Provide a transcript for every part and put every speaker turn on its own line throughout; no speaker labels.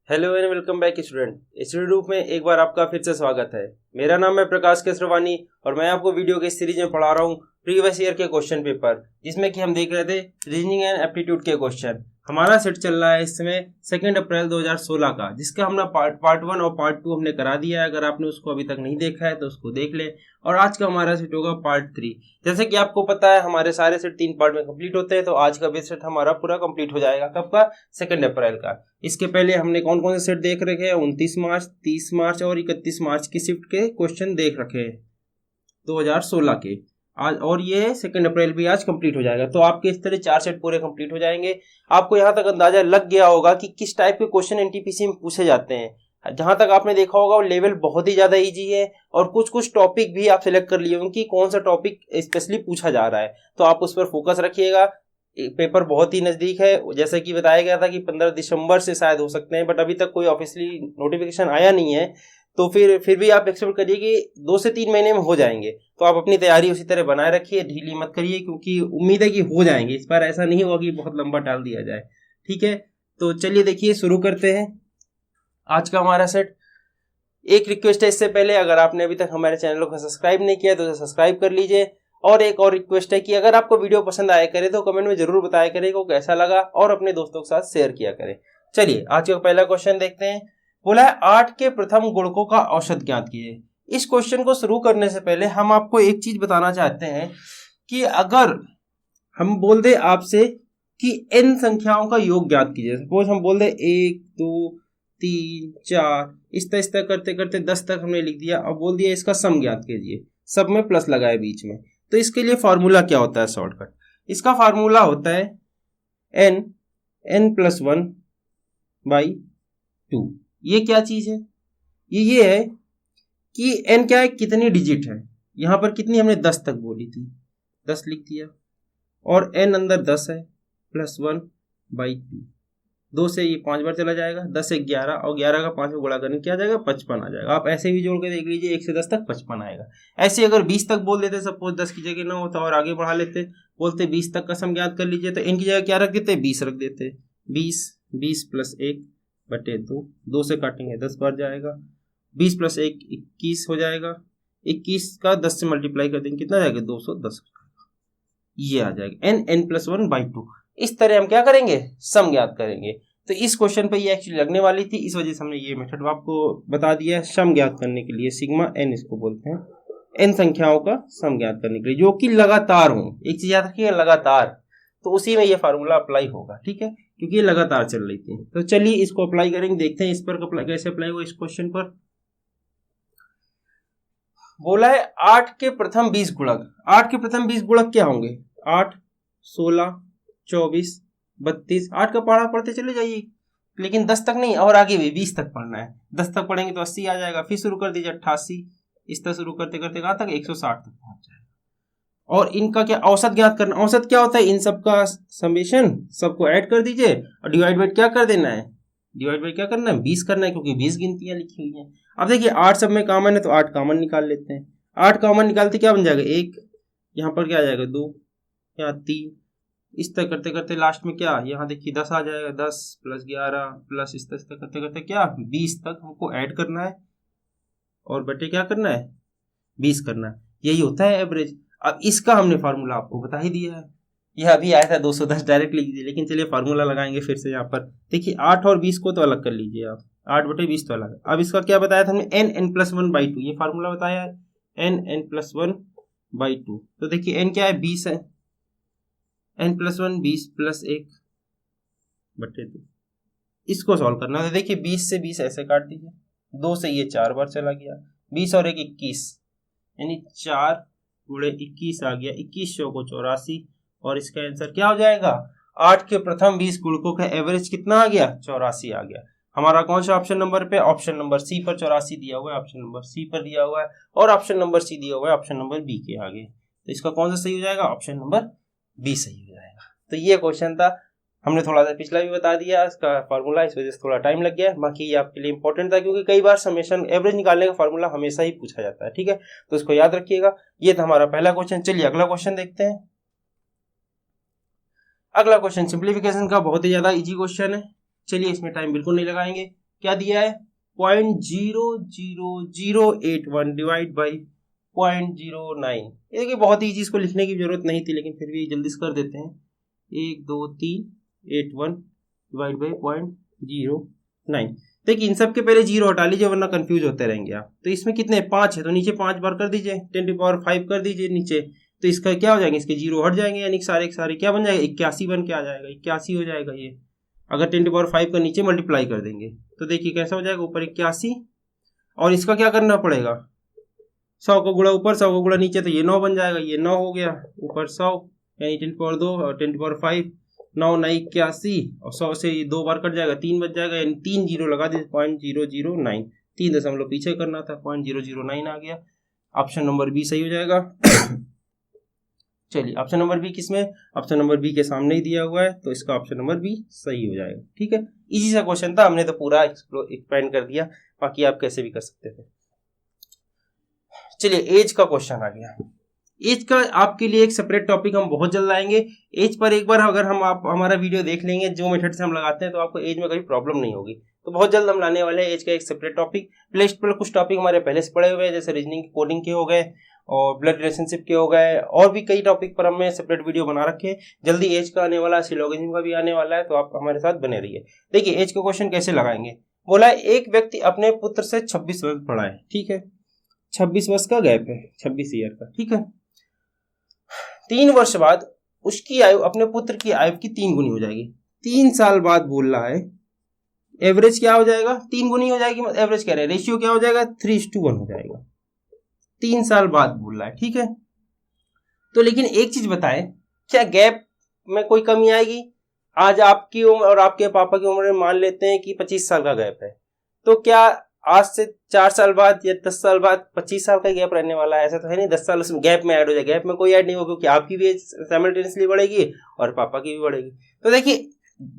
Hello and welcome back student. Study group में एक बार आपका फिर से स्वागत है। मेरा नाम है प्रकाश केसरवानी और मैं आपको वीडियो के सीरीज में पढ़ा रहा हूँ प्रीवियस ईयर के क्वेश्चन पेपर, जिसमें कि हम देख रहे थे रीजनिंग एंड एप्टीट्यूड के क्वेश्चन। हमारा सेट चल रहा है इस समय 2 अप्रैल 2016 का, जिसका हमने पार्ट 1 और पार्ट 2 हमने करा दिया है। अगर आपने उसको अभी तक नहीं देखा है तो उसको देख ले। और आज का हमारा सेट होगा पार्ट 3। जैसे कि आपको पता है हमारे सारे सेट 3 पार्ट में कंप्लीट होते हैं, तो आज का भी सेट हमारा पूरा कंप्लीट हो जाएगा। कब का? 2 अप्रैल का। इसके पहले हमने कौन कौन से सेट देख रखे हैं? 29 मार्च, 30 मार्च और 31 मार्च की शिफ्ट के क्वेश्चन देख रखे हैं 2016 के। आज और ये 2 अप्रैल भी आज कंप्लीट हो जाएगा। तो आपके इस तरह 4 सेट पूरे कंप्लीट हो जाएंगे। आपको यहाँ तक अंदाजा लग गया होगा कि किस टाइप के क्वेश्चन एनटीपीसी में पूछे जाते हैं। जहां तक आपने देखा होगा वो लेवल बहुत ही ज्यादा इजी है और कुछ कुछ टॉपिक भी आप सिलेक्ट कर लिए होंगे कि कौन सा टॉपिक स्पेशली पूछा जा रहा है, तो आप उस पर फोकस रखिएगा। पेपर बहुत ही नजदीक है। जैसे कि बताया गया था कि 15 दिसंबर से शायद हो सकते हैं, बट अभी तक कोई ऑफिशियली नोटिफिकेशन आया नहीं है। तो फिर भी आप एक्सपेक्ट करिए कि 2 से 3 महीने में हो जाएंगे। तो आप अपनी तैयारी उसी तरह बनाए रखिए, ढीली मत करिए, क्योंकि उम्मीद है कि हो जाएंगे। इस बार ऐसा नहीं होगा कि बहुत लंबा टाल दिया जाए। ठीक है, तो चलिए देखिए शुरू करते हैं आज का हमारा सेट। एक रिक्वेस्ट है इससे पहले, अगर आपने अभी तक हमारे चैनल को सब्सक्राइब नहीं किया तो सब्सक्राइब कर लीजिए। और एक और रिक्वेस्ट है कि अगर आपको वीडियो पसंद आया करे तो कमेंट में जरूर बताया करें को कैसा लगा और अपने दोस्तों के साथ शेयर किया करें। चलिए आज का पहला क्वेश्चन देखते हैं। बोला है 8 के प्रथम गुणकों का औसत ज्ञात कीजिए। इस क्वेश्चन को शुरू करने से पहले हम आपको एक चीज बताना चाहते हैं कि अगर हम बोल दे आपसे कि n संख्याओं का योग ज्ञात कीजिए, सपोज हम बोल दे 1 2 3 4 इस तरह करते करते 10 तक हमने लिख दिया। अब बोल दिया इसका सम ज्ञात कीजिए, सब में प्लस लगाए बीच में। तो इसके लिए फॉर्मूला क्या होता है? शॉर्टकट इसका फॉर्मूला होता है n+1/2। ये क्या चीज है? ये है कि n क्या है, कितनी डिजिट है। यहां पर कितनी हमने 10 तक बोली थी, 10 लिख दिया। और n अंदर 10 है, +1/2। 2 से ये 5 बार चला जाएगा, 10 से 11 और 11 का 5 में गुणा करने क्या आ जाएगा? 55 आ जाएगा। आप ऐसे भी जोड़ के देख लीजिए, 1 से 10 तक 55 आएगा। ऐसे अगर 20 तक बोल देते, सपोज 10 की जगह ना होता और आगे बढ़ा लेते, बोलते 20 तक का सम ज्ञात कर लीजिए, तो इनकी जगह क्या रख देते? 20 रख देते। 20 + 1/2, 2 से काटेंगे 10 बार जाएगा। 20 + 1 21 हो जाएगा। 21 का 10 से मल्टीप्लाई कर देंगे, कितना जाएगा? 210। ये आ जाएगा n+1/2। इस तरह हम क्या करेंगे? सम ज्ञात करेंगे। तो इस क्वेश्चन पे ये एक्चुअली लगने वाली थी, इस वजह से हमने ये मेथड आपको बता दिया है। सम ज्ञात करने के लिए सिग्मा n इसको बोलते हैं, n संख्याओं का सम ज्ञात करने के लिए जो कि लगातार हो। एक चीज याद रखिए, लगातार, तो उसी में ये फार्मूला अप्लाई होगा। ठीक है, क्योंकि ये लगातार चल रही थी। तो चलिए इसको अप्लाई करेंगे, देखते हैं इस पर कैसे अप्लाई होगा। इस क्वेश्चन पर बोला है 8 के प्रथम 20 गुणक। 8 के प्रथम 20 गुणक क्या होंगे? 8 16 24 32। 8 का पढ़ा पढ़ते चले जाइए, लेकिन 10 तक नहीं, और आगे भी 20 तक पढ़ना है। 10 तक पढ़ेंगे तो 80 आ जाएगा। फिर शुरू कर दीजिए 88। इस तरह शुरू करते करते कहां तक? 160 तक पहुंच जाएगा। और इनका क्या औसत ज्ञात करना? औसत क्या होता है? इन सबका समेशन, सबको ऐड कर दीजिए और डिवाइड बाय क्या कर देना है? डिवाइड बाय क्या करना है? 20 करना है, क्योंकि 20 गिनतियां लिखी हुई हैं। अब देखिए 8 सब में कॉमन है तो 8 कॉमन निकाल लेते हैं। 8 कॉमन निकालते क्या बन जाएगा? 1, यहाँ पर क्या आ जाएगा? 2, यहाँ 3। इस तरह करते करते लास्ट में क्या? यहाँ देखिए 10 आ जाएगा। 10 + 11 प्लस इस तरह करते करते क्या? 20 तक हमको ऐड करना है और बटे क्या करना है? 20 करना है। यही होता है एवरेज। अब इसका हमने फार्मूला आपको बता ही दिया है। यह अभी आया था 210, डायरेक्ट लिख दीजिए, लेकिन चलिए फार्मूला लगाएंगे फिर से। यहाँ पर देखिए 8 और 20 को तो अलग कर लीजिए आप, 8/20 तो अलग। अब इसका क्या बताया था हमने? n+1/2। ये फार्मूला बताया है, n+1/2। तो देखिए n क्या है? 20 है। n+1 20 + 1/2। इसको सॉल्व करना है। देखिए 20 से 20 ऐसे काट दीजिए, 2 से ये 4 बार चला गया। 20 और 1 21, यानी 4 × 21 आ गया। 21 को 84। और इसका आंसर क्या हो जाएगा? 8 के प्रथम 20 गुणकों का एवरेज कितना आ गया? 84 आ गया। हमारा कौन सा ऑप्शन नंबर पे? ऑप्शन नंबर सी पर 84 दिया हुआ है, ऑप्शन नंबर सी पर दिया हुआ है, और ऑप्शन नंबर सी दिया हुआ है ऑप्शन नंबर बी के आगे। तो इसका कौन सा सही हो जाएगा? ऑप्शन नंबर बी सही हो जाएगा। तो ये क्वेश्चन था, हमने थोड़ा सा पिछला भी बता दिया इसका फार्मूला, इस वजह से थोड़ा टाइम लग गया। बाकी ये आपके लिए इंपॉर्टेंट था, क्योंकि कई बार समेशन एवरेज निकालने का फार्मूला हमेशा ही पूछा जाता है। ठीक है, तो इसको याद रखिएगा। ये था हमारा पहला क्वेश्चन। चलिए अगला क्वेश्चन देखते हैं। अगला क्वेश्चन सिंप्लीफिकेशन का बहुत ही ज्यादा इजी क्वेश्चन है। चलिए इसमें टाइम बिल्कुल नहीं लगाएंगे, क्या दिया है 0.00081 डिवाइड बाई 0.09। ये देखिए बहुत ही इसको लिखने की जरूरत नहीं थी, लेकिन फिर भी जल्दी से कर देते हैं। 1 2 3 8 1 डिवाइड बाई 0.09। देखिए इन सब के पहले जीरो हटा लीजिए वरना कंफ्यूज होते रहेंगे आप। तो इसमें कितने 5 है तो नीचे 5 बार कर दीजिए, 10⁵ कर दीजिए नीचे, तो इसका क्या हो जाएगा, इसके जीरो हट जाएंगे, यानी सारे के सारे क्या बन जाएगा 81 बन के आ जाएगा, 81 हो जाएगा ये। अगर 10⁵ का नीचे मल्टीप्लाई कर देंगे तो देखिए कैसा हो जाएगा, ऊपर 81 और इसका क्या करना पड़ेगा 100 को गुणा ऊपर 100 को गुणा नीचे, तो ये 9 बन जाएगा, ये 9 हो गया, ऊपर 100 यानी 10⁻2 और 10⁵ 9 9 81 और 100 से 2 बार कट जाएगा, 3 बच जाएगा, यानी 3 जीरो लगा दीजिए 0.009, 3 दशमलव पीछे करना था, 0.009 आ गया। ऑप्शन नंबर बी सही हो जाएगा। चलिए ऑप्शन नंबर बी किसमें, ऑप्शन नंबर बी के सामने ही दिया हुआ है, तो इसका ऑप्शन नंबर बी सही हो जाएगा। ठीक है, इजी सा क्वेश्चन था, हमने तो पूरा एक्सप्लेन कर दिया, बाकी आप कैसे भी कर सकते थे। चलिए एज का क्वेश्चन आ गया। एज का आपके लिए एक सेपरेट टॉपिक हम बहुत जल्द लाएंगे। एज पर एक बार अगर आप हमारा वीडियो देख लेंगे जो मेथड से हम लगाते हैं, तो आपको एज में कभी प्रॉब्लम नहीं होगी। तो बहुत जल्द हम लाने वाले हैं एज का एक सेपरेट टॉपिक। प्लेलिस्ट पर कुछ टॉपिक हमारे पहले से पड़े हुए हैं, जैसे रीजनिंग कोडिंग के हो गए और ब्लड रिलेशनशिप के हो गए, और भी कई टॉपिक पर हमने सेपरेट वीडियो बना रखे हैं। जल्दी एज का आने वाला है, सिलोगिज्म का भी आने वाला है, तो आप हमारे साथ बने रहिए। देखिए एज का क्वेश्चन कैसे लगाएंगे, बोला है एक व्यक्ति अपने पुत्र से 26 वर्ष बड़ा है। ठीक है, 26 वर्ष का गैप है, 26 ईयर का। ठीक है, 3 वर्ष बाद उसकी आयु अपने पुत्र की आयु की 3 गुनी हो जाएगी। 3 साल बाद बोल रहा है एवरेज क्या हो जाएगा, 3 गुनी हो जाएगी, एवरेज कह रहे हैं, रेशियो क्या हो जाएगा 3:1 हो जाएगा। 3 साल बाद बोल रहा है। ठीक है, तो लेकिन एक चीज बताएं, क्या गैप में कोई कमी आएगी? आज आपकी उम्र और आपके पापा की उम्र में मान लेते हैं कि 25 साल का गैप है, तो क्या आज से 4 साल बाद या 10 साल बाद 25 साल का गैप रहने वाला है? ऐसा तो है नहीं, 10 साल उसमें गैप में ऐड हो जाए। गैप में कोई ऐड नहीं होगा, क्योंकि आपकी भी एज साइमल्टेनियसली बढ़ेगी और पापा की भी बढ़ेगी। तो देखिए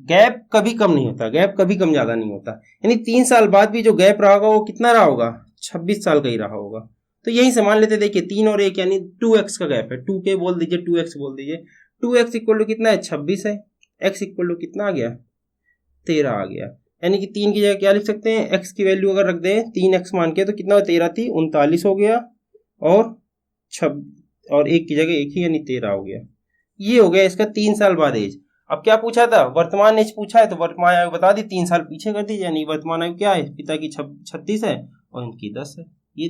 गैप कभी कम नहीं होता, गैप कभी कम ज्यादा नहीं होता, यानी 3 साल बाद भी जो गैप रहा होगा वो कितना रहा होगा, 26 साल का ही रहा होगा। तो यही से मान लेते, देखिए 3 और 1 यानी 2x का गैप है, 2k बोल दीजिए, 2x बोल दीजिए। 2x इक्वल टू कितना है 26 है, x इक्वल टू कितना आ गया 13 आ गया, यानी कि 3 की जगह क्या लिख सकते हैं, x की वैल्यू अगर रख दें 3x मान के, तो कितना 13 थी 39 हो गया, और 1 की जगह 1 ही यानी 13 हो गया। ये हो गया इसका 3 साल बाद एज। अब क्या पूछा था, वर्तमान एज पूछा है, तो वर्तमान आयु बता दी, 3 साल पीछे कर दीजिए, यानी वर्तमान आयु क्या है, पिता की 36 है और इनकी 10 है। ये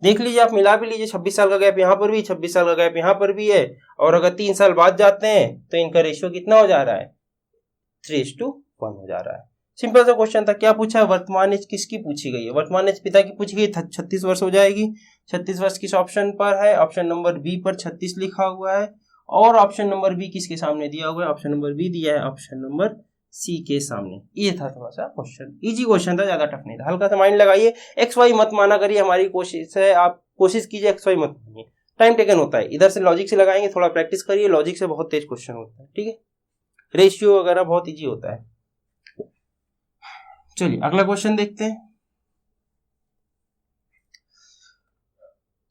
देख लीजिए, आप मिला भी लीजिए, 26 साल का गैप यहाँ पर भी, 26 साल का गैप यहाँ पर भी है, और अगर 3 साल बाद जाते हैं तो इनका रेशियो कितना हो जा रहा है 3:1 हो जा रहा है। सिंपल सा क्वेश्चन था। क्या पूछा है, वर्तमान एज किसकी पूछी गई है, वर्तमान एज पिता की पूछी गई, 36 वर्ष हो जाएगी। 36 वर्ष किस ऑप्शन पर है, ऑप्शन नंबर बी पर 36 लिखा हुआ है, और ऑप्शन नंबर बी किसके सामने दिया हुआ है, ऑप्शन नंबर बी दिया है ऑप्शन नंबर सी के सामने। ये था थोड़ा सा क्वेश्चन, इजी क्वेश्चन था, ज्यादा टफ नहीं था, हल्का सा माइंड लगाइए। एक्स वाई मत माना करिए, हमारी कोशिश है, आप कोशिश कीजिए एक्स वाई मत मानिए, टाइम टेकन होता है। इधर से लॉजिक से लगाएंगे, थोड़ा प्रैक्टिस करिए, लॉजिक से बहुत तेज क्वेश्चन होता है। ठीक है, रेशियो वगैरह बहुत इजी होता है। चलिए अगला क्वेश्चन देखते हैं।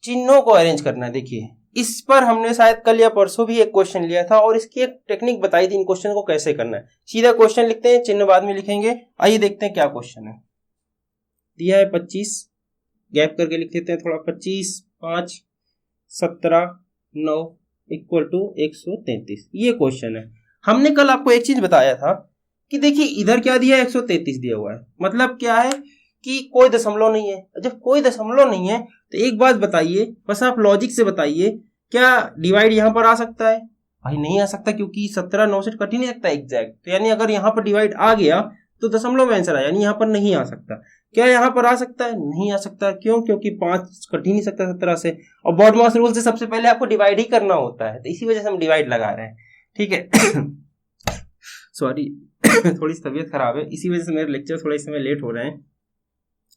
चिन्हों को अरेंज करना है। देखिए इस पर हमने शायद कल या परसों भी एक क्वेश्चन लिया था, और इसकी एक टेक्निक बताई थी इन क्वेश्चन को कैसे करना है। सीधा क्वेश्चन लिखते हैं, चिन्ह बाद में लिखेंगे। आइए देखते हैं क्या क्वेश्चन है। दिया है 25, गैप करके लिख देते हैं थोड़ा, 25 5 17 9 इक्वल टू 133। ये क्वेश्चन है। हमने कल आपको एक चीज बताया था कि देखिए इधर क्या दिया है 133 दिया हुआ है, मतलब क्या है कि कोई दशमलव नहीं है। जब कोई दशमलव नहीं है तो एक बात बताइए, बस आप लॉजिक से बताइए, क्या डिवाइड यहां पर आ सकता है? भाई नहीं आ सकता, क्योंकि 17 9 से कट ही नहीं सकता एग्जैक्ट। तो यानी अगर यहाँ पर डिवाइड आ गया तो दशमलव में आंसर आया, यानी यहाँ पर नहीं आ सकता। क्या यहाँ पर आ सकता है? नहीं आ सकता। क्यों? क्योंकि 5 कट ही नहीं सकता 17 से, और बॉडमास रूल से सबसे पहले आपको डिवाइड ही करना होता है, तो इसी वजह से हम डिवाइड लगा रहे हैं। ठीक है, सॉरी थोड़ी सी तबीयत खराब है, इसी वजह से मेरे लेक्चर थोड़ा इस समय लेट हो रहे हैं।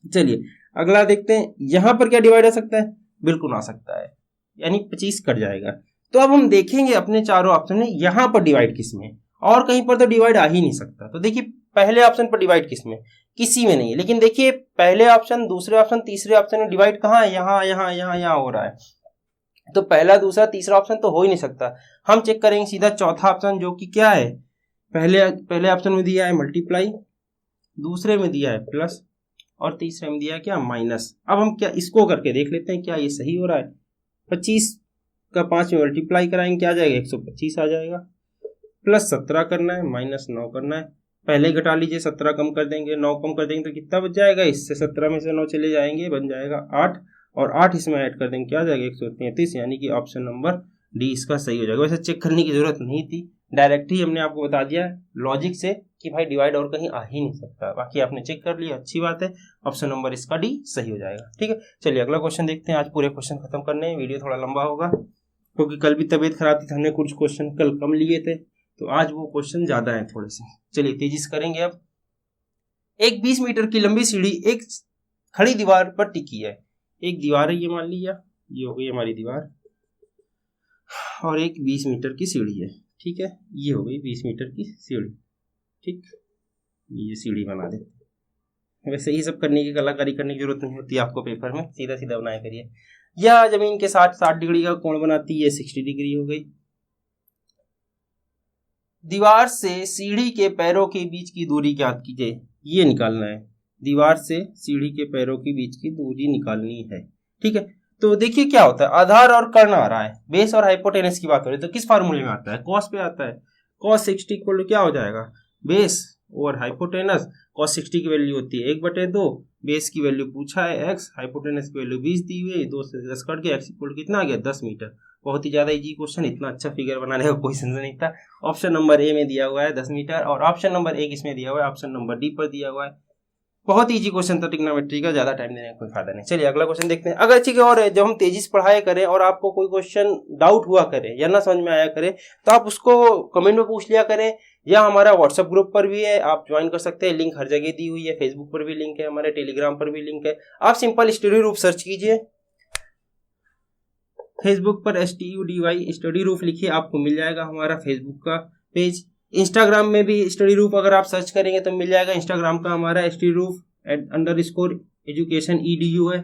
चलिए अगला देखते हैं, यहां पर क्या डिवाइड आ सकता है? बिल्कुल आ सकता है, यानी 25 कट जाएगा। तो अब हम देखेंगे अपने चारों ऑप्शन में यहां पर डिवाइड किस में, और कहीं पर तो डिवाइड आ ही नहीं सकता। तो देखिए पहले ऑप्शन पर डिवाइड किस में, किसी में नहीं है। लेकिन देखिए पहले ऑप्शन, दूसरे ऑप्शन, तीसरे ऑप्शन में डिवाइड कहाँ है? यहाँ यहाँ यहाँ यहाँ हो रहा है। तो पहला, दूसरा, तीसरा ऑप्शन तो हो ही नहीं सकता। हम चेक करेंगे सीधा चौथा ऑप्शन, जो कि क्या है, पहले ऑप्शन में दिया है मल्टीप्लाई, दूसरे में दिया है प्लस और तीसरे में दिया है क्या माइनस। अब हम क्या इसको करके देख लेते हैं क्या ये सही हो रहा है। 25 का 5 में मल्टीप्लाई कराएंगे क्या आ जाएगा 125 आ जाएगा। प्लस 17 करना है माइनस 9 करना है। पहले ही घटा लीजिए 17 कम कर देंगे 9 कम कर देंगे तो कितना बच जाएगा। इससे 17 में से 9 चले जाएंगे बन जाएगा 8 और 8 इसमें ऐड कर देंगे क्या आ जाएगा 133 यानी कि ऑप्शन नंबर डी इसका सही हो जाएगा। वैसे चेक करने की जरूरत नहीं थी, डायरेक्ट ही हमने आपको बता दिया लॉजिक से कि भाई डिवाइड और कहीं आ ही नहीं सकता। बाकी आपने चेक कर लिया अच्छी बात है, ऑप्शन नंबर इसका डी सही हो जाएगा। ठीक है चलिए अगला क्वेश्चन देखते हैं। आज पूरे क्वेश्चन खत्म करने हैं, वीडियो थोड़ा लंबा होगा क्योंकि कल भी तबीयत खराब थी तो हमने कुछ क्वेश्चन कल कम लिए थे तो आज वो क्वेश्चन ज्यादा है थोड़े से। चलिए तेजी से करेंगे। अब एक 20 मीटर की लंबी सीढ़ी एक खड़ी दीवार पर टिकी है। एक दीवार है ये मान लिया, ये हो गई हमारी दीवार और एक 20 मीटर की सीढ़ी है। ठीक है ये हो गई 20 मीटर की सीढ़ी। ठीक ये सीढ़ी बना देते। वैसे ये सब करने की कलाकारी करने की जरूरत नहीं होती आपको, पेपर में सीधा सीधा बनाया करिए। यह जमीन के साथ 60 डिग्री का कोण बनाती है, 60 डिग्री हो गई। दीवार से सीढ़ी के पैरों के बीच की दूरी ज्ञात कीजिए, ये निकालना है। दीवार से सीढ़ी के पैरों के बीच की दूरी निकालनी है। ठीक है तो देखिए क्या होता है, आधार और कर्ण आ रहा है, बेस और हाइपोटेनस की बात हो रही है तो किस फार्मूले में आता है, कॉस पे आता है। कॉस 60 इक्वल टू क्या हो जाएगा बेस और हाइपोटेनस। कॉस 60 की वैल्यू होती है 1/2, बेस की वैल्यू पूछा है x, हाइपोटेनस की वैल्यू 20 दी हुई है, 2 से 10 कट के x इक्वल कितना आ गया 10 मीटर। बहुत ही ज्यादा इजी क्वेश्चन, इतना अच्छा फिगर बनाने का कोई सेंस नहीं था। ऑप्शन नंबर ए में दिया हुआ है 10 मीटर और ऑप्शन नंबर ए किसमें दिया हुआ है, ऑप्शन नंबर डी पर दिया हुआ है। बहुत इजी क्वेश्चन था ट्रिग्नोमेट्री का, ज्यादा टाइम देने का कोई फायदा नहीं। चलिए अगला क्वेश्चन देखते हैं। अगर ठीक है और जब हम तेजी से पढ़ाया करें और आपको कोई क्वेश्चन डाउट हुआ करे या ना समझ में आया करे तो आप उसको कमेंट में पूछ लिया करें, या हमारा व्हाट्सएप ग्रुप पर भी है आप ज्वाइन कर सकते हैं, लिंक हर जगह दी हुई है, फेसबुक पर भी लिंक है, हमारे टेलीग्राम पर भी लिंक है। आप सिंपल स्टडी रूफ सर्च कीजिए, फेसबुक पर STUDY स्टडी रूफ लिखिए आपको मिल जाएगा हमारा फेसबुक का पेज। इंस्टाग्राम में भी स्टडी रूफ अगर आप सर्च करेंगे तो मिल जाएगा, इंस्टाग्राम का हमारा स्टडी रूफ _education edu है,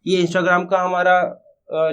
ये इंस्टाग्राम का हमारा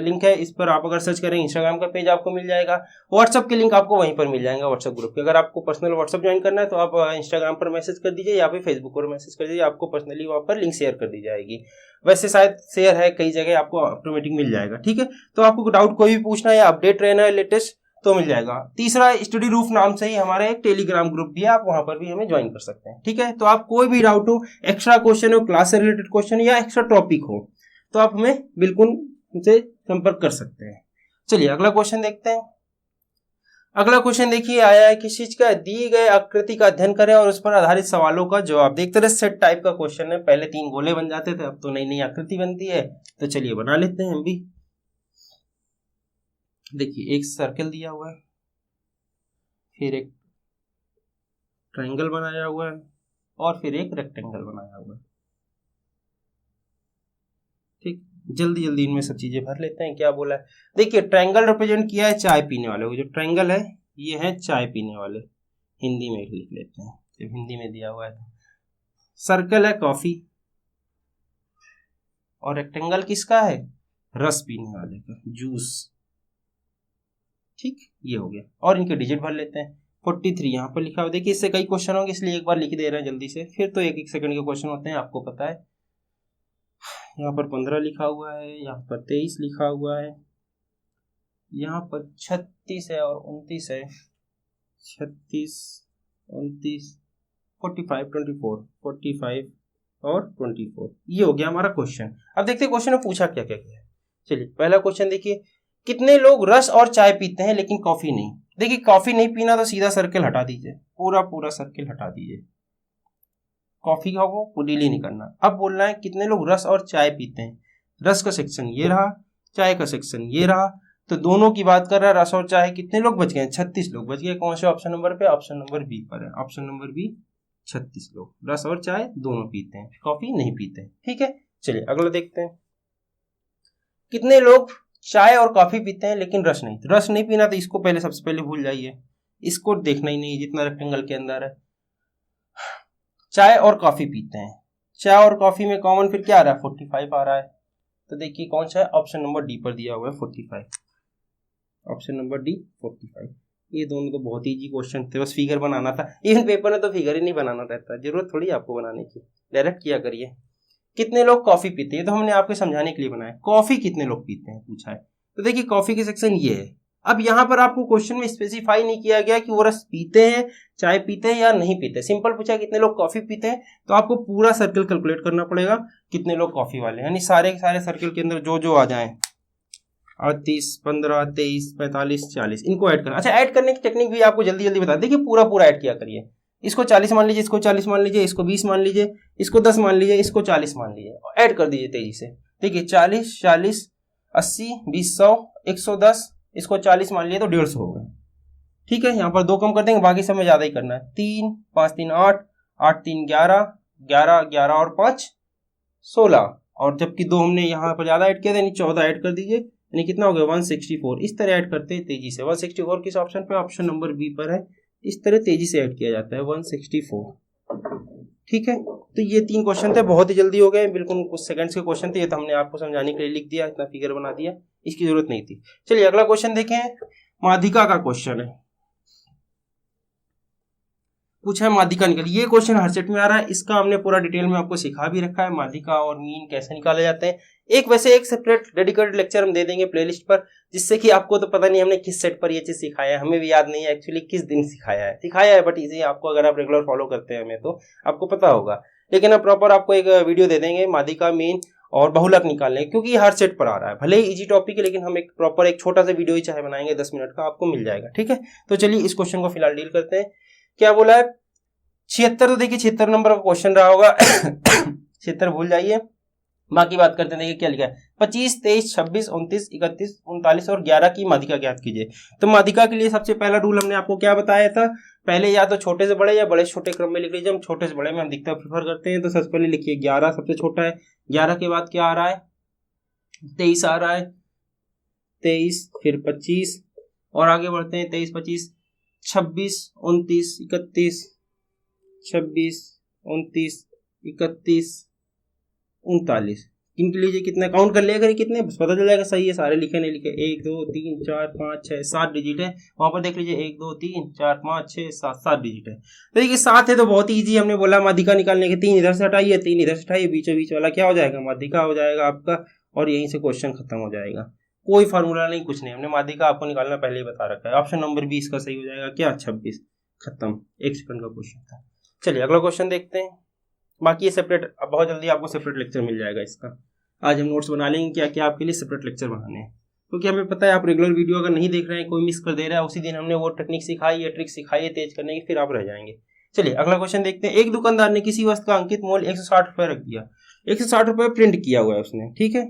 लिंक है। इस पर आप अगर सर्च करेंगे इंस्टाग्राम का पेज आपको मिल जाएगा। व्हाट्सएप के लिंक आपको वहीं पर मिल जाएगा व्हाट्सएप ग्रुप के। अगर आपको पर्सनल व्हाट्सएप ज्वाइन करना है तो आप इंस्टाग्राम पर मैसेज कर दीजिए या फिर फेसबुक पर मैसेज कर दीजिए, आपको पर्सनली वहाँ पर लिंक शेयर कर दी जाएगी। वैसे शायद शेयर है कई जगह, आपको ऑटोमेटिक मिल जाएगा। ठीक है तो आपको डाउट कोई भी पूछना है या अपडेट रहना है लेटेस्ट तो मिल जाएगा। तीसरा स्टडी रूफ नाम से ही हमारा एक टेलीग्राम ग्रुप भी है, आप वहां पर भी हमें ज्वाइन कर सकते हैं। ठीक है तो आप कोई भी डाउट हो, एक्स्ट्रा क्वेश्चन हो, क्लास से रिलेटेड क्वेश्चन या एक्स्ट्रा टॉपिक हो तो आप हमें बिल्कुल हमसे संपर्क कर सकते हैं। चलिए अगला क्वेश्चन देखते हैं। अगला क्वेश्चन देखिए आया है, किसी चीज का दी गए आकृति का अध्ययन करें और उस पर आधारित सवालों का जवाब। देखते रहे सेट टाइप का क्वेश्चन है, पहले 3 गोले बन जाते थे, अब तो नई नई आकृति बनती है तो चलिए बना लेते हैं हम भी। देखिए एक सर्कल दिया हुआ है, फिर एक ट्रायंगल बनाया हुआ है और फिर एक रेक्टेंगल बनाया हुआ है। ठीक जल्दी जल्दी इनमें सब चीजें भर लेते हैं। क्या बोला है देखिए, ट्रायंगल रिप्रेजेंट किया है चाय पीने वाले को, जो ट्रायंगल है ये है चाय पीने वाले, हिंदी में लिख लेते हैं जब हिंदी में दिया हुआ है। सर्कल है कॉफी और रेक्टेंगल किसका है, रस पीने वाले का, जूस। ठीक ये हो गया और इनके डिजिट भर लेते हैं। 43 यहाँ पर लिखा हुआ, देखिए इससे कई क्वेश्चन होंगे इसलिए एक बार लिख दे रहे हैं जल्दी से, फिर तो 1-1 सेकंड के क्वेश्चन होते हैं आपको पता है। यहाँ पर 15 लिखा हुआ है, यहाँ पर 23 लिखा हुआ है, यहाँ पर 36 है और 29 है, 36 29 45 24 45 और 24, ये हो गया हमारा क्वेश्चन। अब देखते हैं क्वेश्चन में पूछा क्या क्या है। चलिए पहला क्वेश्चन देखिए, कितने लोग रस और चाय पीते हैं लेकिन कॉफी नहीं। देखिए कॉफी नहीं पीना तो सीधा सर्कल हटा दीजिए, पूरा सर्कल हटा दीजिए, कॉफी का वो डिली नहीं करना। अब बोलना है कितने लोग रस और चाय पीते हैं। रस का सेक्शन ये रहा, चाय का सेक्शन ये रहा, तो दोनों की बात कर रहा है रस और चाय। कितने लोग बच गए, 36 लोग बच गए। कौन से ऑप्शन नंबर पे, ऑप्शन नंबर बी पर है, ऑप्शन नंबर बी 36 लोग रस और चाय दोनों पीते हैं, कॉफी नहीं पीते हैं। ठीक है चलिए अगला देखते हैं, कितने लोग चाय और कॉफी पीते हैं लेकिन रस नहीं। रस नहीं पीना तो इसको पहले सबसे पहले भूल जाइए, इसको देखना ही नहीं जितना रेक्टेंगल के अंदर है। चाय और कॉफी पीते हैं, चाय और कॉफी में कॉमन फिर क्या आ रहा है, 45 आ रहा है। तो देखिए कौन सा है, ऑप्शन नंबर डी पर दिया हुआ है 45, ऑप्शन नंबर डी 45। ये दोनों तो बहुत ईजी क्वेश्चन थे, बस फिगर बनाना था। इवन पेपर में तो फिगर ही नहीं बनाना रहता, जरूरत थोड़ी आपको बनाने की, डायरेक्ट किया करिए। कितने लोग कॉफी पीते हैं, तो हमने आपको समझाने के लिए बनाया। कॉफी कितने लोग पीते हैं पूछा है, तो देखिए कॉफी की सेक्शन ये है। अब यहाँ पर आपको क्वेश्चन में स्पेसिफाई नहीं किया गया कि वो रस पीते हैं, चाय पीते हैं या नहीं पीते। सिंपल पूछा कितने लोग कॉफी पीते हैं, तो आपको पूरा सर्कल कैलकुलेट करना पड़ेगा कितने लोग कॉफी वाले, यानी सारे सर्कल के अंदर जो जो आ जाए, 38, 15, 23, 45, 40, इनको ऐड करना। अच्छा, ऐड करने की टेक्निक भी आपको जल्दी जल्दी बता, देखिए पूरा ऐड किया करिए। इसको 40 मान लीजिए, इसको 40 मान लीजिए, इसको 20 मान लीजिए, इसको 10 मान लीजिए, इसको 40 मान लीजिए, ऐड कर दीजिए तेजी से। देखिए 40, 40, 80, 20, 100, 110, इसको 40 मान लीजिए तो 150 हो गए। ठीक है, यहाँ पर 2 कम कर देंगे, बाकी समय ज्यादा ही करना है। 3, 5, 3, 8, 8, 3, 11, 11, 11 और 5, 16, और जबकि 2 हमने यहाँ पर ज्यादा ऐड किया था, यानी 14 ऐड कर दीजिए, यानी कितना हो गया 164। इस तरह ऐड करते हैं तेजी से। 164 किस ऑप्शन पे, ऑप्शन नंबर बी पर है। इस तरह तेजी से ऐड किया जाता है 164। ठीक है, तो ये 3 क्वेश्चन थे, बहुत ही जल्दी हो गए, बिल्कुल कुछ सेकंड्स के क्वेश्चन थे। ये तो हमने आपको समझाने के लिए लिख दिया, इतना फिगर बना दिया, इसकी जरूरत नहीं थी। चलिए अगला क्वेश्चन देखें, माध्यिका का क्वेश्चन है। पूछा है माध्यिका निकल, ये क्वेश्चन हर सेट में आ रहा है, इसका हमने पूरा डिटेल में आपको सिखा भी रखा है, माध्यिका और मीन कैसे निकाले जाते हैं। वैसे एक सेपरेट डेडिकेटेड लेक्चर हम दे देंगे प्लेलिस्ट पर, जिससे कि आपको तो पता नहीं हमने किस सेट पर ये चीज सिखाया है, हमें भी याद नहीं है एक्चुअली किस दिन सिखाया है, बट इसे आपको अगर आप रेगुलर फॉलो करते हैं हमें तो आपको पता होगा। लेकिन अब प्रॉपर आपको एक वीडियो दे देंगे माध्यिका, मीन और बहुलक निकालने, क्योंकि हर सेट पर आ रहा है। भले ही इजी टॉपिक है, लेकिन हम एक प्रॉपर एक छोटा सा वीडियो ही चाहे बनाएंगे 10 मिनट का, आपको मिल जाएगा। ठीक है, तो चलिए इस क्वेश्चन को फिलहाल डील करते हैं। क्या बोला है 76, तो देखिए 76 नंबर का क्वेश्चन रहा होगा 76 भूल जाइए, बाकी बात करते हैं। देखिए क्या लिखा है, 25, 23, 26, 29, 31, 39 और 11 की माध्यिका ज्ञात कीजिए। तो माध्यिका के लिए सबसे पहला रूल हमने आपको क्या बताया था, पहले या तो छोटे से बड़े या बड़े से छोटे क्रम में लिख लीजिए। हम छोटे से बड़े में हम अधिकतर प्रेफर करते हैं, तो सबसे पहले लिखिए 11 सबसे छोटा है। 11 के बाद क्या आ रहा है, 23 आ रहा है, 23, फिर 25 और आगे बढ़ते हैं, 23, 25, 26, 29, 31, 26, 29, 31, 39। इनके लिए कितना काउंट कर लिया करिए, कितने पता चल जाएगा सही है, सारे लिखे नहीं लिखे। 1, 2, 3, 4, 5, 6, 7 डिजिट है, वहां पर देख लीजिए 1, 2, 3, 4, 5, 6, 7, 7 डिजिट है। तो देखिए 7 है तो बहुत ईजी, हमने बोला माध्यिका निकालने के। 3 इधर से हटाइए, 3 इधर से हटाइए, बीचों बीच वाला क्या हो जाएगा, माध्यिका हो जाएगा आपका, और यहीं से क्वेश्चन खत्म हो जाएगा। कोई फार्मूला नहीं, कुछ नहीं, हमने माध्यिका आपको निकालना पहले ही बता रखा है। ऑप्शन नंबर 20 का सही हो जाएगा क्या, 26, खत्म। 1 सेकंड का क्वेश्चन था। चलिए अगला क्वेश्चन देखते हैं। बाकी ये सेपरेट, अब बहुत जल्दी आपको सेपरेट लेक्चर मिल जाएगा इसका। आज हम नोट्स बना लेंगे क्या क्या आपके लिए सेपरेट लेक्चर बनाने हैं, क्योंकि हमें पता है आप रेगुलर वीडियो अगर नहीं देख रहे हैं, कोई मिस कर दे रहा है, उसी दिन हमने वो टेक्निक सिखाई है, ट्रिक सिखाई है तेज करने की, फिर आप रह जाएंगे। चलिए अगला क्वेश्चन देखते हैं। एक दुकानदार ने किसी वस्तु का अंकित मूल्य 160 रुपए रख दिया, 160 रुपए प्रिंट किया हुआ है उसने, ठीक है।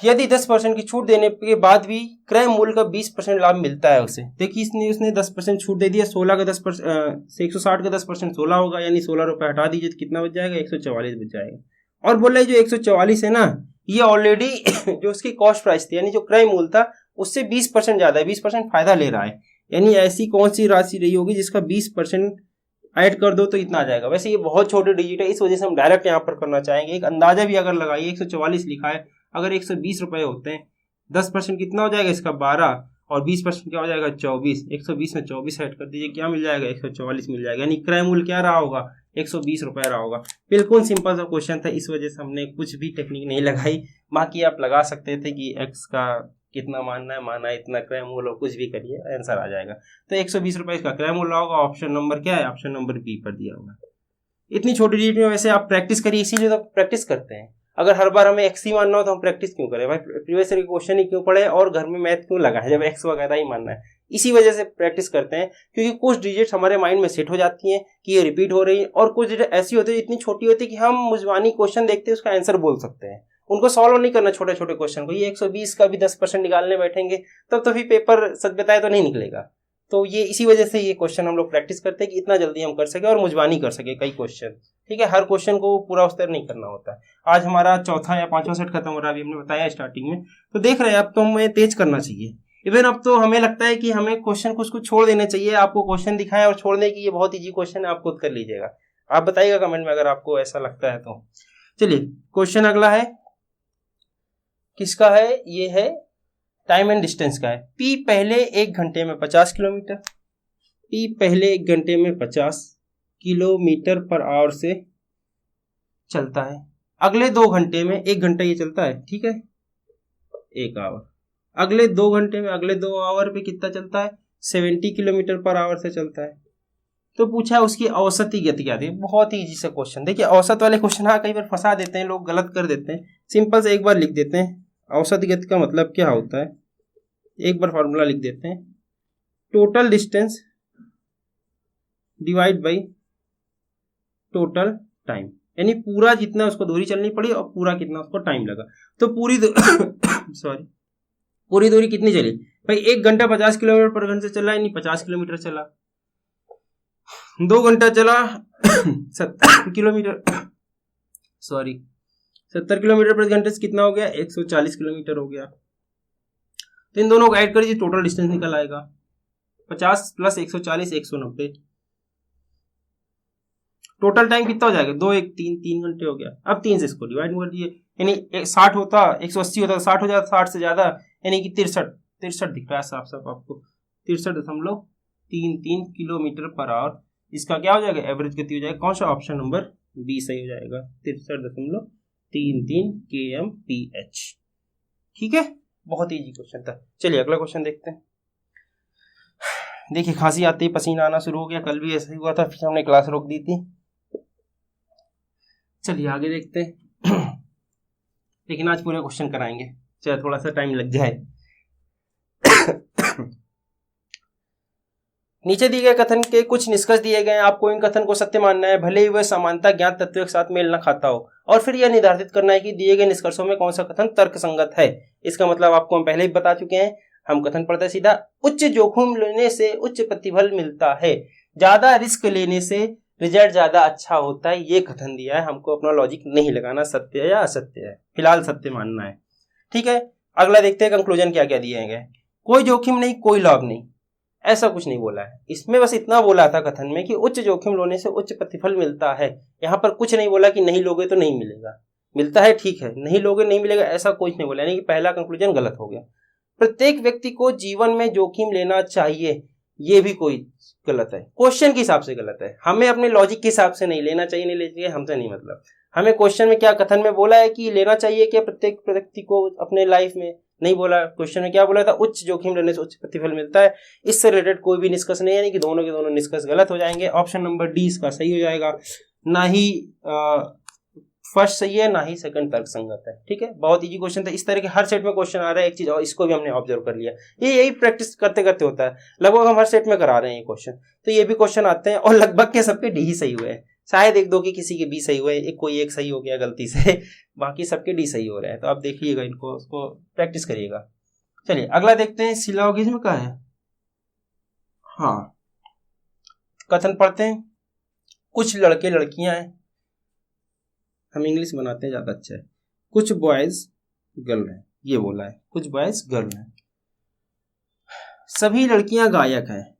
यदि 10% की छूट देने के बाद भी क्रय मूल्य का 20% लाभ मिलता है उसे, देखिए उसने 10% छूट दे दिया, 16 का 10% से 160 का 10% 16 होगा, यानी 16 रुपए हटा दीजिए तो कितना बच जाएगा, 144 बच जाएगा। और बोल रहे जो 144 है ना, ये ऑलरेडी जो उसकी कॉस्ट प्राइस थी, यानी जो क्रय मूल्य था उससे 20% ज्यादा है, 20% फायदा ले रहा है। यानी ऐसी कौन सी राशि रही होगी जिसका 20% ऐड कर दो तो इतना आ जाएगा। वैसे ये बहुत छोटे डिजिट है, इस वजह से हम डायरेक्ट यहाँ पर करना चाहेंगे। एक अंदाजा भी अगर लगाइए, 144 लिखा है, अगर 120 रुपए होते हैं, 10% कितना हो जाएगा इसका 12, और 20% क्या हो जाएगा 24। 120 में 24 ऐड कर दीजिए, क्या मिल जाएगा 144 मिल जाएगा, यानी क्रय मूल्य क्या रहा होगा 120 रुपए रहा होगा। बिल्कुल सिंपल सा क्वेश्चन था, इस वजह से हमने कुछ भी टेक्निक नहीं लगाई। बाकी आप लगा सकते थे कि एक्स का कितना मानना है इतना क्रय मूल्य, कुछ भी करिए आंसर आ जाएगा। तो 120 रुपए इसका क्रय मूल्य होगा। ऑप्शन नंबर क्या है, ऑप्शन नंबर बी पर दिया होगा। इतनी छोटी डिजिट में वैसे आप प्रैक्टिस करिए, इसीलिए तो प्रैक्टिस करते हैं। अगर हर बार हमें एक्स ही मानना हो तो हम प्रैक्टिस क्यों करें भाई, प्रीवियस ईयर के क्वेश्चन ही क्यों पढ़े और घर में मैथ क्यों लगाए जब एक्स वगैरह ही मानना है। इसी वजह से प्रैक्टिस करते हैं, क्योंकि कुछ डिजिट्स हमारे माइंड में सेट हो जाती हैं कि ये रिपीट हो रही है, और कुछ डिजिट ऐसी होती है इतनी छोटी होती है कि हम मुजवानी क्वेश्चन देखते हैं उसका आंसर बोल सकते हैं। उनको सॉल्व नहीं करना छोटे छोटे क्वेश्चन को। ये 120 का भी 10% निकालने बैठेंगे तब तो फिर पेपर सच बताए तो नहीं निकलेगा। तो ये इसी वजह से ये क्वेश्चन हम लोग प्रैक्टिस करते हैं कि इतना जल्दी हम कर सके और मुजवानी कर सके कई क्वेश्चन। ठीक है, हर क्वेश्चन को पूरा उत्तर नहीं करना होता है। आज हमारा चौथा या 5वां सेट खत्म हो रहा है, अभी हमने बताया स्टार्टिंग में, तो देख रहे हैं अब तो हमें तेज करना चाहिए। इवन अब तो हमें लगता है कि हमें क्वेश्चन कुछ छोड़ देने चाहिए। आपको क्वेश्चन दिखाएं और छोड़ने की, ये बहुत ईजी क्वेश्चन है, आप खुद कर लीजिएगा। आप बताइएगा कमेंट में अगर आपको ऐसा लगता है तो। चलिए क्वेश्चन अगला है, किसका है, ये है टाइम एंड डिस्टेंस का है। पी पहले 1 घंटे में 50 किलोमीटर, पी पहले 1 घंटे में 50 किलोमीटर पर आवर से चलता है। अगले 2 घंटे में 1 घंटा ये चलता है, ठीक है, 1 आवर। अगले 2 घंटे में, अगले 2 आवर पे कितना चलता है, 70 किलोमीटर पर आवर से चलता है। तो पूछा है उसकी औसत गति क्या थी। बहुत ही इजी सा क्वेश्चन। देखिए औसत वाले क्वेश्चन हाँ कई बार फंसा देते हैं लोग, गलत कर देते हैं। सिंपल से एक बार लिख देते हैं औसत गति का मतलब क्या होता है, एक बार फॉर्मूला लिख देते हैं, total distance divide by total time, यानी पूरा जितना उसको दूरी चलनी पड़ी और पूरा कितना उसको टाइम लगा। तो पूरी पूरी दूरी कितनी चली भाई, 1 घंटा 50 किलोमीटर पर घंटे से चला, यानी 50 किलोमीटर चला। 2 घंटा चला 70 किलोमीटर, सॉरी 70 किलोमीटर प्रति घंटे से कितना हो गया, 140 किलोमीटर हो गया। तो इन दोनों को ऐड करिए, टोटल डिस्टेंस निकल आएगा 50 प्लस 140 190। टोटल टाइम कितना हो जाएगा, 2 1 3 घंटे हो गया। अब 3 से इसको डिवाइड कर दिए, यानी 60 होता 180 होता 60 हो जाता, 60 से ज्यादा यानी कि 63 दिख रहा है साफ साफ आपको, 63.33 किलोमीटर पर आवर। इसका क्या हो जाएगा, एवरेज गति हो जाएगा। कौन सा, ऑप्शन नंबर बी सही हो जाएगा, 63.33 kmph। ठीक है, बहुत इजी क्वेश्चन था। चलिए अगला क्वेश्चन देखते हैं। देखिए खांसी आते ही पसीना आना शुरू हो गया, कल भी ऐसा ही हुआ था, फिर हमने क्लास रोक दी थी। चलिए आगे देखते हैं। लेकिन आज पूरे क्वेश्चन कराएंगे, चाहे थोड़ा सा टाइम लग जाए। नीचे दिए गए कथन के कुछ निष्कर्ष दिए गए हैं, आपको इन कथन को सत्य मानना है भले ही वह समानता ज्ञात तत्वों के साथ मेल न खाता हो, और फिर यह निर्धारित करना है कि दिए गए निष्कर्षों में कौन सा कथन तर्कसंगत है। इसका मतलब आपको हम पहले ही बता चुके हैं। हम कथन पढ़ते सीधा, उच्च जोखिम लेने से उच्च प्रतिफल मिलता है, ज्यादा रिस्क लेने से रिजल्ट ज्यादा अच्छा होता है। ये कथन दिया है, हमको अपना लॉजिक नहीं लगाना, सत्य है या असत्य है, फिलहाल सत्य मानना है। ठीक है, अगला देखते हैं कंक्लूजन क्या क्या दिए गए। कोई जोखिम नहीं, कोई लाभ नहीं, ऐसा कुछ नहीं बोला है। इसमें बस इतना बोला था कथन में कि उच्च जोखिम लेने से उच्च प्रतिफल मिलता है। यहाँ पर कुछ नहीं बोला कि नहीं लोगे तो नहीं मिलेगा, मिलता है ठीक है, नहीं लोगे नहीं मिलेगा, ऐसा कुछ नहीं बोला, यानी कि पहला कंक्लूजन गलत हो गया। प्रत्येक व्यक्ति को जीवन में जोखिम लेना चाहिए, ये भी कोई गलत है, क्वेश्चन के हिसाब से गलत है। हमें अपने लॉजिक के हिसाब से नहीं लेना चाहिए, नहीं लेना चाहिए, हमसे नहीं मतलब। हमें क्वेश्चन में क्या कथन में बोला है कि लेना चाहिए क्या प्रत्येक व्यक्ति को अपने लाइफ में, नहीं बोला। क्वेश्चन में क्या बोला था, उच्च जोखिम लेने से उच्च प्रतिफल मिलता है। इससे रिलेटेड कोई भी निष्कर्ष नहीं है, यानी कि दोनों के दोनों निष्कर्ष गलत हो जाएंगे। ऑप्शन नंबर डी इसका सही हो जाएगा, ना ही फर्स्ट सही है ना ही सेकंड तर्कसंगत है। ठीक है, बहुत इजी क्वेश्चन था। इस तरह के हर सेट में क्वेश्चन आ रहा है। एक चीज और, इसको भी हमने ऑब्जर्व कर लिया, ये यही प्रैक्टिस करते करते होता है। लगभग हम हर सेट में करा रहे हैं ये क्वेश्चन, तो ये भी क्वेश्चन आते हैं और लगभग के सबके डी ही सही हुए हैं। शायद 1 2 के किसी के बी सही हुए, कोई एक सही हो गया गलती से, बाकी सबके डी सही हो रहे हैं। तो आप देखिएगा इनको, उसको प्रैक्टिस करिएगा। चलिए अगला देखते हैं, सिलोगिज्म का है। हाँ, कथन पढ़ते हैं। कुछ लड़के लड़कियां हैं, हम इंग्लिश बनाते हैं ज्यादा अच्छा है। कुछ बॉयज गर्ल हैं, ये बोला है, कुछ बॉयज गर्ल हैं। सभी लड़कियां गायक हैं,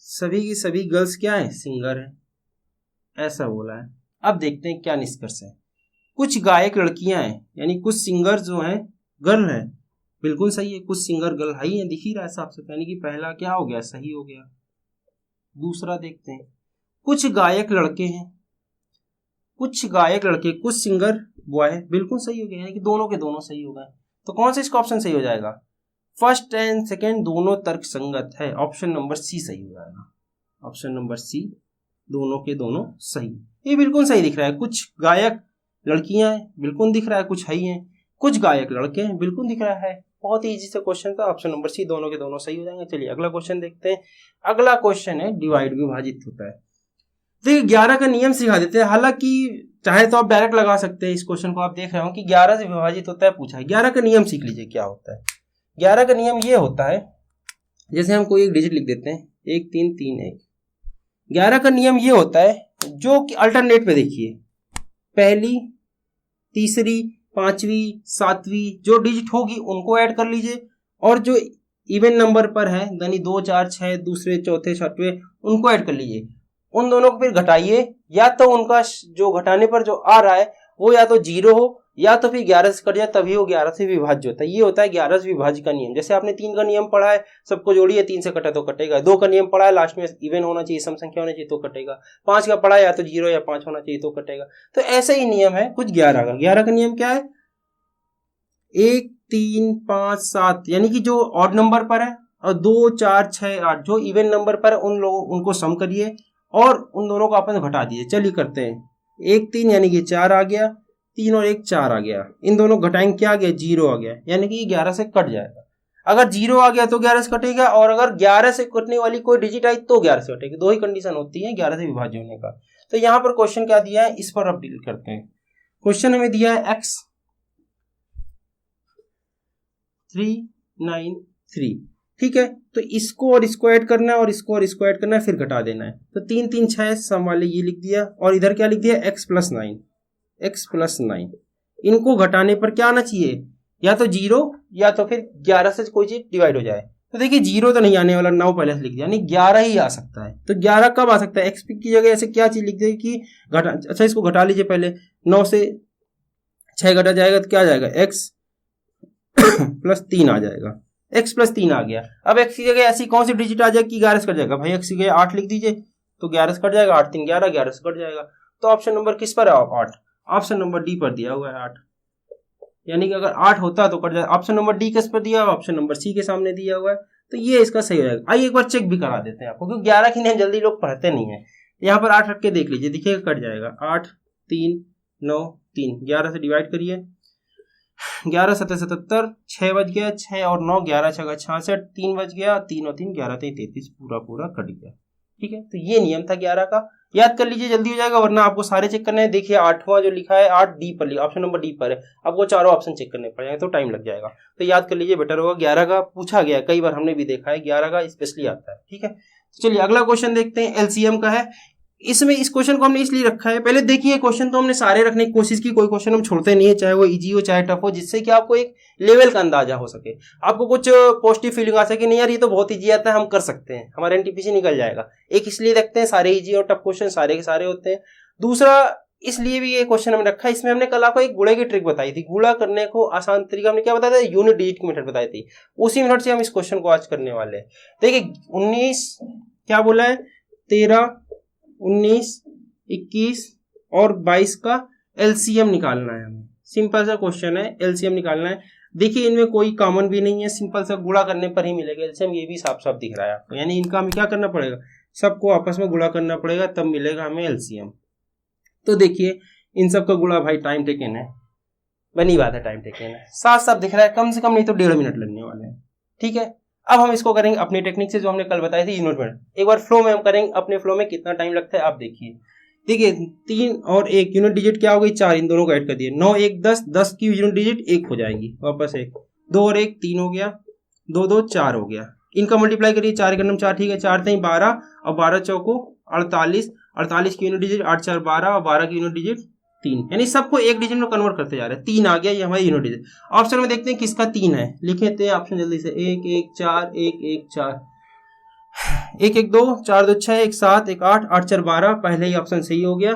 सभी की सभी गर्ल्स क्या है, सिंगर हैं, ऐसा बोला है। अब देखते हैं क्या निष्कर्ष है। कुछ गायक लड़कियां हैं, यानी कुछ सिंगर जो हैं गर्ल हैं, बिल्कुल सही है। कुछ सिंगर गर्ल हाई है, दिख ही रहा है साफ साफ, यानी कि पहला क्या हो गया, सही हो गया। दूसरा देखते हैं, कुछ गायक लड़के हैं, कुछ गायक लड़के, कुछ सिंगर बॉय है, बिल्कुल सही हो गया, यानी कि दोनों के दोनों सही हो गए। तो कौन सा इसका ऑप्शन सही हो जाएगा, फर्स्ट एंड सेकेंड दोनों तर्क संगत है, ऑप्शन नंबर सी सही हो जाएगा। ऑप्शन नंबर सी, दोनों के दोनों सही, ये बिल्कुल सही दिख रहा है। कुछ गायक लड़कियां हैं, बिल्कुल दिख रहा है, कुछ है ही हैं। कुछ गायक लड़के हैं, बिल्कुल दिख रहा है। बहुत ही इजी सा क्वेश्चन था, ऑप्शन नंबर सी, दोनों के दोनों सही हो जाएंगे। चलिए अगला क्वेश्चन देखते हैं। अगला क्वेश्चन है डिवाइड, विभाजित होता है। तो 11 का नियम सिखा देते हैं। हालांकि चाहे तो आप डायरेक्ट लगा सकते हैं, इस क्वेश्चन को आप देख रहे हो कि 11 से विभाजित होता है, पूछा है। 11 का नियम सीख लीजिए क्या होता है। 11 का नियम ये होता है, जैसे हम कोई एक डिजिट लिख देते हैं, 1 3 3 1। 11 का नियम ये होता है, जो कि अल्टरनेट पे देखिए, पहली, तीसरी, पांचवी, सातवीं जो डिजिट होगी उनको ऐड कर लीजिए, और जो इवन नंबर पर है, यानी 2 4 6 दूसरे चौथे छठवें, उनको ऐड कर लीजिए। उन दोनों को फिर घटाइए, या तो उनका जो घटाने पर जो आ रहा है वो या तो 0 हो या तो फिर 11 से कट जाए तभी वो 11 से विभाज्य होता है। ये होता है 11 से विभाज्य का नियम। जैसे आपने 3 का नियम पढ़ा है, सबको जोड़िए 3 से कटा तो कटेगा। 2 का नियम पढ़ा है, लास्ट में इवन होना चाहिए, सम संख्या होनी चाहिए तो कटेगा। 5 का पढ़ा है, या तो 0 या 5 होना चाहिए तो कटेगा। तो ऐसे ही नियम है कुछ 11 का। 11 का नियम क्या है, 1 3 5 7 यानी कि जो ऑड नंबर पर है, और 2 4 6 8 जो इवन नंबर पर है उन लोगों उनको सम करिए और उन दोनों को आपस में घटा दीजिए। चलिए करते हैं। 1 3 यानी कि 4 आ गया, 3 और 1 4 आ गया, इन दोनों घटाएंगे क्या आ गया, 0 आ गया, यानी कि 11 से कट जाएगा। अगर 0 आ गया तो 11 से कटेगा, और अगर 11 से कटने वाली कोई डिजिट आई तो 11 से कटेगी। दो ही कंडीशन होती है 11 से विभाज्य होने का। तो यहाँ पर क्वेश्चन क्या दिया है, इस पर अब डील करते हैं। क्वेश्चन हमें दिया है x 393, ठीक है। तो इसको और इसको ऐड करना है और इसको और इसको ऐड करना है, फिर घटा देना है। तो 3 3 6 सम वाले ये लिख दिया, और इधर क्या लिख दिया, x + 9, x + 9। इनको घटाने पर क्या आना चाहिए, या तो 0 या तो फिर 11 से कोई चीज डिवाइड हो जाए। तो देखिए 0 तो नहीं आने वाला, 9 पहले से लिख दिया, यानी 11 ही आ सकता है। तो 11 कब आ सकता है, x की जगह ऐसे क्या चीज लिख देगी कि घटा। अच्छा इसको घटा लीजिए पहले, 9 से 6 घटा जाएगा तो क्या आ जाएगा, x + 3 आ जाएगा। x + 3 आ गया। अब x की जगह ऐसी कौन सी डिजिट आ जाएगी, 11 से कट जाएगा। भाई x की जगह 8 लिख दीजिए, तो 11 से कट जाएगा, 8 3 11, 11 से कट जाएगा। तो ऑप्शन नंबर किस पर है, 8। ऑप्शन नंबर डी पर दिया हुआ है 8, यानी कि अगर 8 होता तो कट जाए। ऑप्शन नंबर डी किस पर दिया हुआ, ऑप्शन नंबर सी के सामने दिया हुआ है। तो ये इसका सही हो जाएगा। आइए एक बार चेक भी करा देते हैं आपको, क्योंकि 11 की नियम जल्दी लोग पढ़ते नहीं है। यहाँ पर 8 रख के देख लीजिए, देखिएगा कट जाएगा। 8 3 9 3, 11 से डिवाइड करिए, 11 7 77, 6 बज गया, 6 और 9 11 6 66, 3 बज गया, 3 और 3 11 33, पूरा कट गया। ठीक है, तो ये नियम था 11 का। याद कर लीजिए, जल्दी हो जाएगा, वरना आपको सारे चेक करने हैं। देखिए 8वां जो लिखा है 8 डी पर, ऑप्शन नंबर डी पर है, आपको चारों ऑप्शन चेक करने पड़ेंगे तो टाइम लग जाएगा। तो याद कर लीजिए, बेटर होगा। 11 का पूछा गया, कई बार हमने भी देखा है, 11 का स्पेशली आता है। ठीक है, चलिए अगला क्वेश्चन देखते हैं, एलसीएम का है। इसमें इस क्वेश्चन को हमने इसलिए रखा है, पहले देखिए क्वेश्चन तो हमने सारे रखने की कोशिश की, कोई क्वेश्चन हम छोड़ते नहीं है, चाहे वो इजी हो चाहे टफ हो, जिससे कि आपको एक लेवल का अंदाजा हो सके, आपको कुछ पॉजिटिव फीलिंग आ सके, नहीं यार ये तो बहुत इजी आता है, हम कर सकते हैं, हमारा एनटीपीसी निकल जाएगा। एक इसलिए रखते हैं, सारे इजी और टफ क्वेश्चन सारे के सारे होते हैं। दूसरा इसलिए भी ये क्वेश्चन हमने रखा है, इसमें हमने कल आपको एक गुणे की ट्रिक बताई थी, गुणा करने को आसान तरीका हमने क्या बताया था, यूनिट डिजिट की मेथड बताई थी। उसी मेथड से हम इस क्वेश्चन को आज करने वाले हैं। देखिए 19 क्या बोला है, 13 19 21 और 22 का एलसीएम निकालना है हमें। सिंपल सा क्वेश्चन है, एलसीएम निकालना है। देखिए इनमें कोई कॉमन भी नहीं है, सिंपल सा गुणा करने पर ही मिलेगा एलसीएम, ये भी साफ साफ दिख रहा है आपको। यानी इनका हमें क्या करना पड़ेगा, सबको आपस में गुणा करना पड़ेगा, तब मिलेगा हमें एलसीएम। तो देखिए इन सब का गुणा भाई टाइम टेकन है, बनी बात है, टाइम टेकन है, साफ साफ दिख रहा है, कम से कम नहीं तो 1.5 मिनट लगने वाले हैं। ठीक है, अब हम इसको करेंगे अपनी टेक्निक से, जो हमने कल बताई थी यूनिट में। एक बार फ्लो में हम करेंगे, अपने फ्लो में कितना टाइम लगता है आप देखिए। देखिए 3 और 1 यूनिट डिजिट क्या हो गई, 4, इन दोनों को ऐड कर दिए, 9 1 10, 10 की यूनिट डिजिट 1 हो जाएगी, वापस 1, 2 और 1 3 हो गया, 2 2 4 हो गया। इनका मल्टीप्लाई करिए, 4 का 4, ठीक है, 4 3 12 और 12 चौको 48, 48 की यूनिट डिजिट 8 4 12 और 12 की यूनिट डिजिट 3, यानी सबको एक डिजिट में कन्वर्ट करते जा रहे हैं। 3 आ गया, ये हमारी यूनिट डिजिट। ऑप्शन में देखते हैं किसका 3 है, लिखे थे ऑप्शन जल्दी से, 1 1 4 1 1 4, 1 1 2 4 2 6 1 7 1 8 8 4 12, पहले ही ऑप्शन सही हो गया।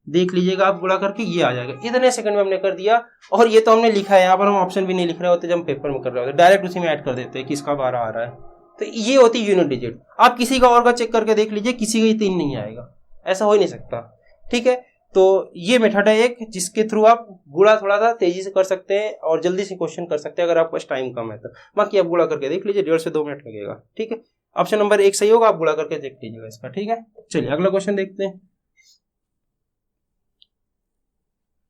देख लीजिएगा आप, गुणा करके ये आ जाएगा, इतने सेकंड में हमने कर दिया। और ये तो हमने लिखा है, यहाँ पर हम ऑप्शन भी नहीं लिख रहे होते, जब हम पेपर में कर रहे होते डायरेक्ट उसी में ऐड कर देते हैं किसका 12 आ रहा है। तो ये होती है यूनिट डिजिट। आप किसी का और का चेक करके देख लीजिए, किसी का ही 3 नहीं आएगा, ऐसा हो ही नहीं सकता। ठीक है, तो ये मेथड है एक, जिसके थ्रू आप गुणा थोड़ा सा तेजी से कर सकते हैं और जल्दी से क्वेश्चन कर सकते हैं, अगर आपके पास टाइम कम है तो। बाकी आप गुणा करके देख लीजिए, 1.5 से 2 मिनट लगेगा। ठीक है, ऑप्शन नंबर 1 सही होगा, आप गुणा करके देख लीजिएगा इसका। ठीक है, चलिए अगला क्वेश्चन देखते हैं।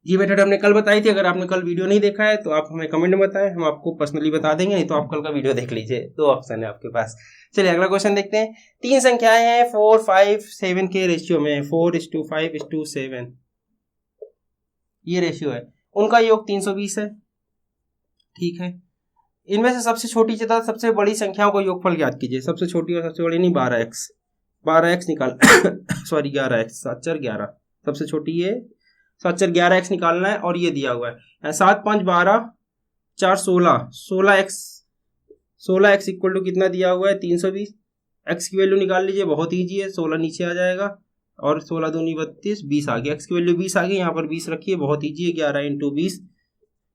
ये मेथड हमने कल बताई थी, अगर आपने कल वीडियो नहीं देखा है तो आप हमें कमेंट में बताएं, हम आपको पर्सनली बता देंगे, नहीं तो आप कल का वीडियो देख लीजिए, 2 ऑप्शन है आपके पास। चलिए अगला क्वेश्चन देखते हैं। 3 संख्याएं हैं 4 5 7 के रेशियो में, 4:5:7 ये रेशियो है, उनका योग 320 है। ठीक है, इनमें से सबसे छोटी तथा सबसे बड़ी संख्याओं को योगफल ज्ञात कीजिए। सबसे छोटी और सबसे बड़ी नहीं, 12x निकाल सॉरी 11x, 7 4 11, सबसे छोटी है 7 4 11x निकालना है, और ये दिया हुआ है 7 5 12 4 16, 16x इक्वल टू कितना दिया हुआ है, 320। x की वैल्यू निकाल लीजिए, बहुत ईजी है, 16 नीचे आ जाएगा और 16 दूनी 32, 20 आ गया, x की वैल्यू 20 आ गई, यहाँ पर 20 रखिए, बहुत ईजी है, 11 × 20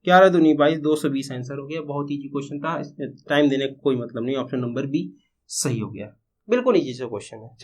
11 दूनी 22, 220 आंसर हो गया। बहुत ईजी क्वेश्चन था, इसमें टाइम देने का कोई मतलब नहीं। ऑप्शन नंबर बी सही हो गया, बिल्कुल ईजी सा क्वेश्चन है।